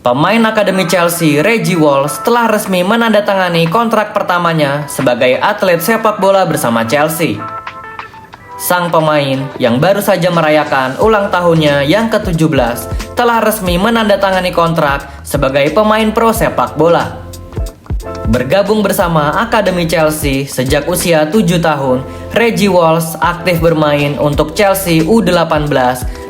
Pemain akademi Chelsea, Reggie Walsh, telah resmi menandatangani kontrak pertamanya sebagai atlet sepak bola bersama Chelsea. Sang pemain yang baru saja merayakan ulang tahunnya yang ke-17 telah resmi menandatangani kontrak sebagai pemain pro sepak bola. Bergabung bersama akademi Chelsea sejak usia 7 tahun, Reggie Walsh aktif bermain untuk Chelsea U18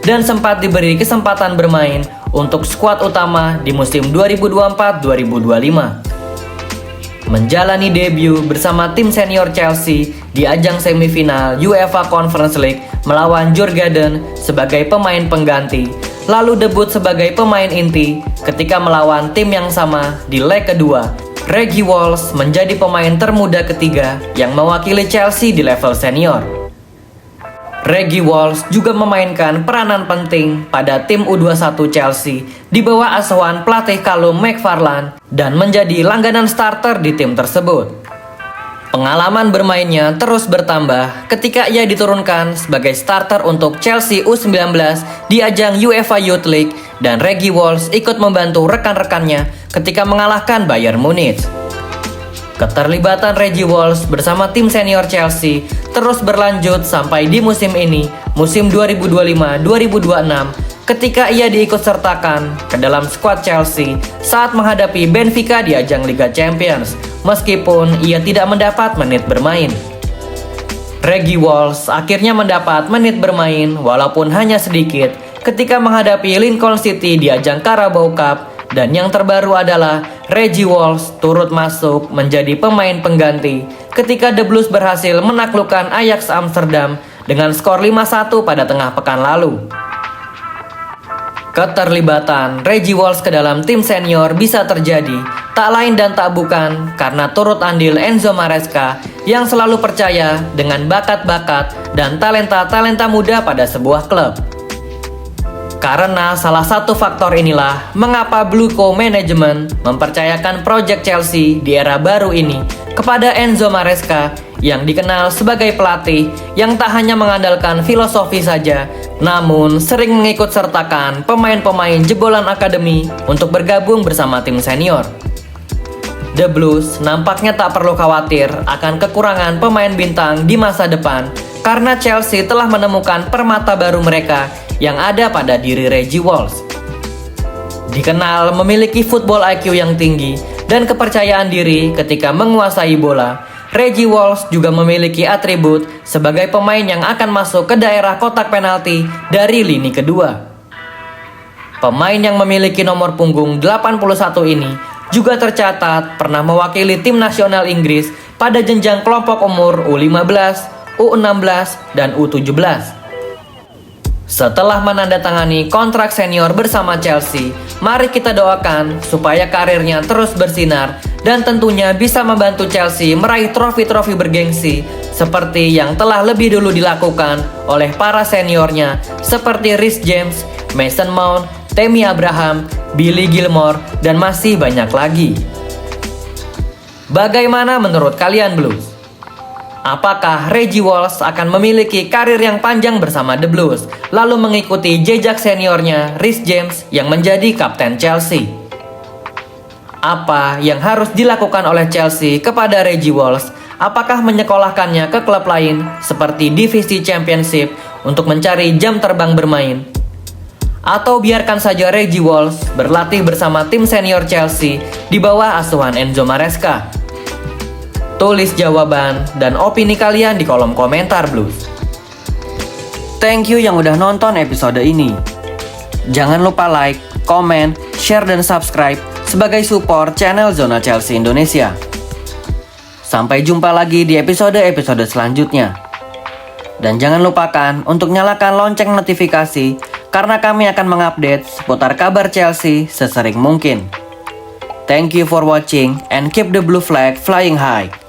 dan sempat diberi kesempatan bermain untuk skuad utama di musim 2024-2025. Menjalani debut bersama tim senior Chelsea di ajang semifinal UEFA Conference League melawan Djurgården sebagai pemain pengganti, lalu debut sebagai pemain inti ketika melawan tim yang sama di leg kedua. Reggie Walsh menjadi pemain termuda ketiga yang mewakili Chelsea di level senior. Reggie Walsh juga memainkan peranan penting pada tim U21 Chelsea di bawah asuhan pelatih Callum McFarlane dan menjadi langganan starter di tim tersebut. Pengalaman bermainnya terus bertambah ketika ia diturunkan sebagai starter untuk Chelsea U19 di ajang UEFA Youth League, dan Reggie Walsh ikut membantu rekan-rekannya ketika mengalahkan Bayern Munich. Keterlibatan Reggie Walsh bersama tim senior Chelsea terus berlanjut sampai di musim ini, musim 2025-2026, ketika ia diikutsertakan ke dalam skuad Chelsea saat menghadapi Benfica di ajang Liga Champions, meskipun ia tidak mendapat menit bermain. Reggie Walsh akhirnya mendapat menit bermain walaupun hanya sedikit ketika menghadapi Lincoln City di ajang Carabao Cup. Dan yang terbaru adalah Reggie Walsh turut masuk menjadi pemain pengganti ketika The Blues berhasil menaklukkan Ajax Amsterdam dengan skor 5-1 pada tengah pekan lalu. Keterlibatan Reggie Walsh ke dalam tim senior bisa terjadi tak lain dan tak bukan karena turut andil Enzo Maresca yang selalu percaya dengan bakat-bakat dan talenta-talenta muda pada sebuah klub. Karena salah satu faktor inilah mengapa Bluco Management mempercayakan proyek Chelsea di era baru ini kepada Enzo Maresca yang dikenal sebagai pelatih yang tak hanya mengandalkan filosofi saja, namun sering mengikut sertakan pemain-pemain jebolan akademi untuk bergabung bersama tim senior. The Blues nampaknya tak perlu khawatir akan kekurangan pemain bintang di masa depan karena Chelsea telah menemukan permata baru mereka yang ada pada diri Reggie Walsh. Dikenal memiliki football IQ yang tinggi dan kepercayaan diri ketika menguasai bola, Reggie Walsh juga memiliki atribut sebagai pemain yang akan masuk ke daerah kotak penalti dari lini kedua. Pemain yang memiliki nomor punggung 81 ini juga tercatat pernah mewakili tim nasional Inggris pada jenjang kelompok umur U15, U16, dan U17. Setelah menandatangani kontrak senior bersama Chelsea, mari kita doakan supaya karirnya terus bersinar dan tentunya bisa membantu Chelsea meraih trofi-trofi bergengsi seperti yang telah lebih dulu dilakukan oleh para seniornya seperti Reece James, Mason Mount, Tammy Abraham, Billy Gilmore, dan masih banyak lagi. Bagaimana menurut kalian Blues? Apakah Reggie Walsh akan memiliki karir yang panjang bersama The Blues, lalu mengikuti jejak seniornya Reece James yang menjadi kapten Chelsea? Apa yang harus dilakukan oleh Chelsea kepada Reggie Walsh? Apakah menyekolahkannya ke klub lain seperti divisi Championship untuk mencari jam terbang bermain? Atau biarkan saja Reggie Walsh berlatih bersama tim senior Chelsea di bawah asuhan Enzo Maresca? Tulis jawaban dan opini kalian di kolom komentar Blues. Thank you yang udah nonton episode ini. Jangan lupa like, comment, share, dan subscribe sebagai support channel Zona Chelsea Indonesia. Sampai jumpa lagi di episode-episode selanjutnya. Dan jangan lupakan untuk nyalakan lonceng notifikasi karena kami akan mengupdate seputar kabar Chelsea sesering mungkin. Thank you for watching and keep the blue flag flying high.